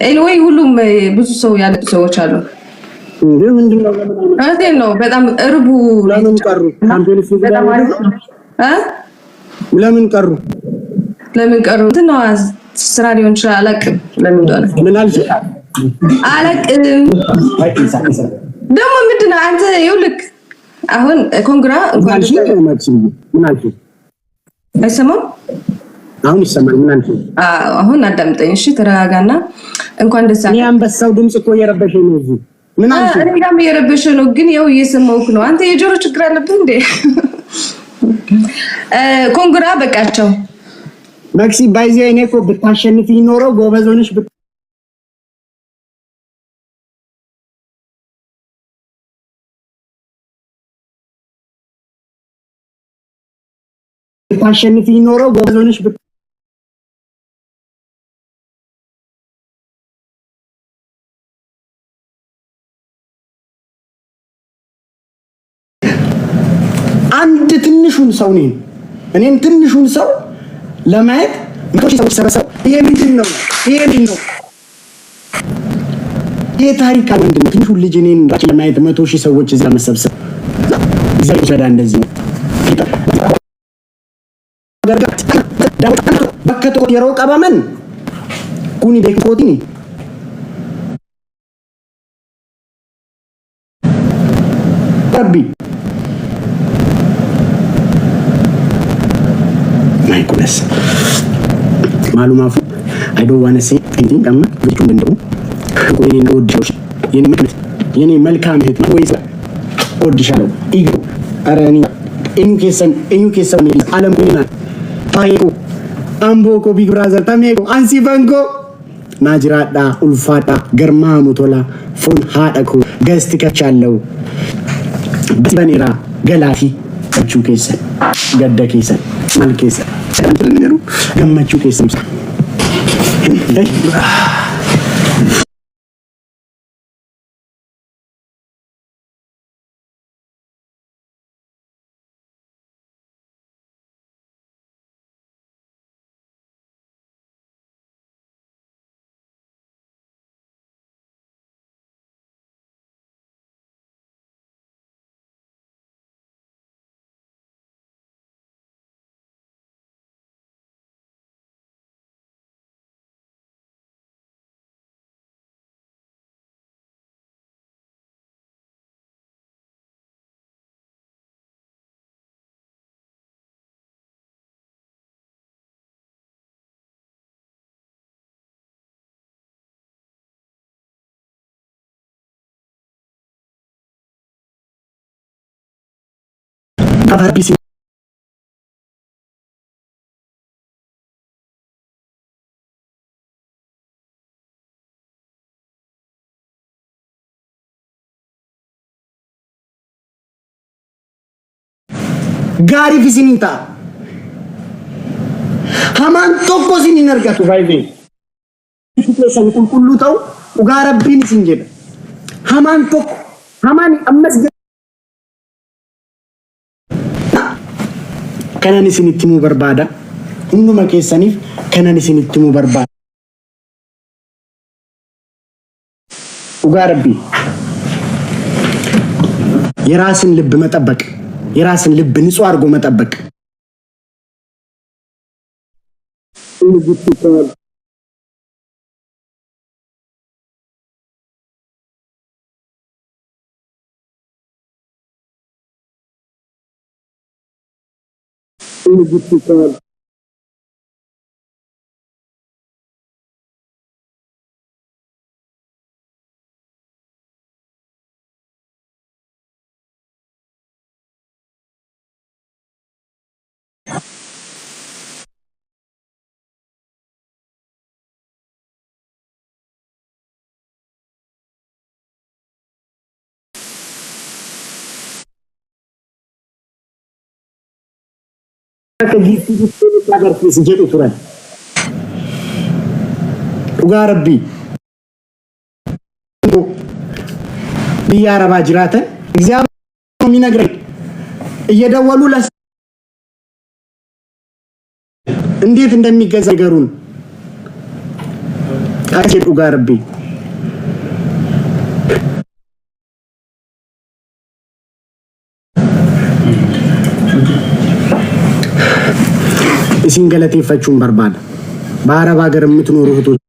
ኤልዌይ ሁሉም ብዙ ሰው ያለ ሰዎች አሉ። ምንድነው በጣም እርቡ ለምን ቀሩ? ካምፔንስ በጣም አሪፍ ነው። ለምን ቀሩ? እንትና ስራ ሊሆን ይችላል። አላውቅም ለምን እንደሆነ። ምን አልሽ? አላውቅም ደግሞ ምንድነው አንተ ይኸውልህ አሁን ኮንግራ ምን አልሽ? አይሰማም? አሁን ይሰማል። ምን አልሽ? አሁን አዳምጠኝ እሺ፣ ተረጋጋና እንኳን ደስ አለህ። አንበሳው ድምጽ እኮ እየረበሸኝ ነው እዚህ። ምን አልሽ? እኔ ጋርም እየረበሸ ነው፣ ግን ያው እየሰማሁህ ነው። አንተ የጆሮ ችግር አለብህ እንዴ? ኮንግራ በቃቸው። መክሲ ባይዚ እኔ እኮ ብታሸንፊ ኖሮ ጎበዝ ሆነሽ ብታሸንፊ ኖሮ ጎበዝ ሆነሽ አንድ ትንሹን ሰው ነኝ እኔም ትንሹን ሰው ለማየት መቶ ሺህ ሰዎች ሰበሰቡ። ይሄ ምንድነው? ይሄ ታሪክ ምንድነው? ትንሹ ልጅ እኔን ለማየት መቶ ሺህ ሰዎች እዛ መሰብሰብ እግዚአብሔር ይረዳ። እንደዚህ በከቶ የሮ ቀበመን ኩኒ በኮቲኒ ረቢ ማይኩነስ ማሉማፉ I don't want to say anything አማ ብቻ እንደው ቆይ ነው ወድሽ የኔ ምክንያት የኔ መልካም እህት ወይስ ወድሻለሁ ኢጎ አረኒ ኢንኬሰን አለም ኩኒና ታይቆ አምቦኮ ቢግ ብራዘር ታሜቆ አንሲ ባንኮ ናጅራዳ ኡልፋዳ ገርማ ሙቶላ ፎን ሃዳኮ ገስት ከቻለው በኔራ ገላፊ አቹ ኬሰን ገደ ኬሰን መልኬሰን እንትነሩ ገመቹ ኬሰን አባቢሲ ጋሪ ፊሲኒታ ሃማን ቶኮ ሲኒነርጋቱ ባይቤ ሲተሰን ቁልቁሉታው ኡጋራቢን ሲንጀደ ሃማን ቶኮ ሃማን አመስ ከነን ሲኒቲሙ በርባዳ ሁሉም ከሰኒፍ ከነን ሲኒቲሙ በርባዳ ኡጋራቢ የራስን ልብ መጠበቅ የራስን ልብ ንጹህ አድርጎ መጠበቅ ኡጋረቢ ቢያረባ ጅራተን እግዚአብሔር የሚነግረኝ እየደወሉ እንዴት እንደሚገዛ ነገሩን አጀዱ ጋርቢ ሲንገለቴ ፈቹን በርባን በአረብ ሀገር የምትኖሩ እህቶች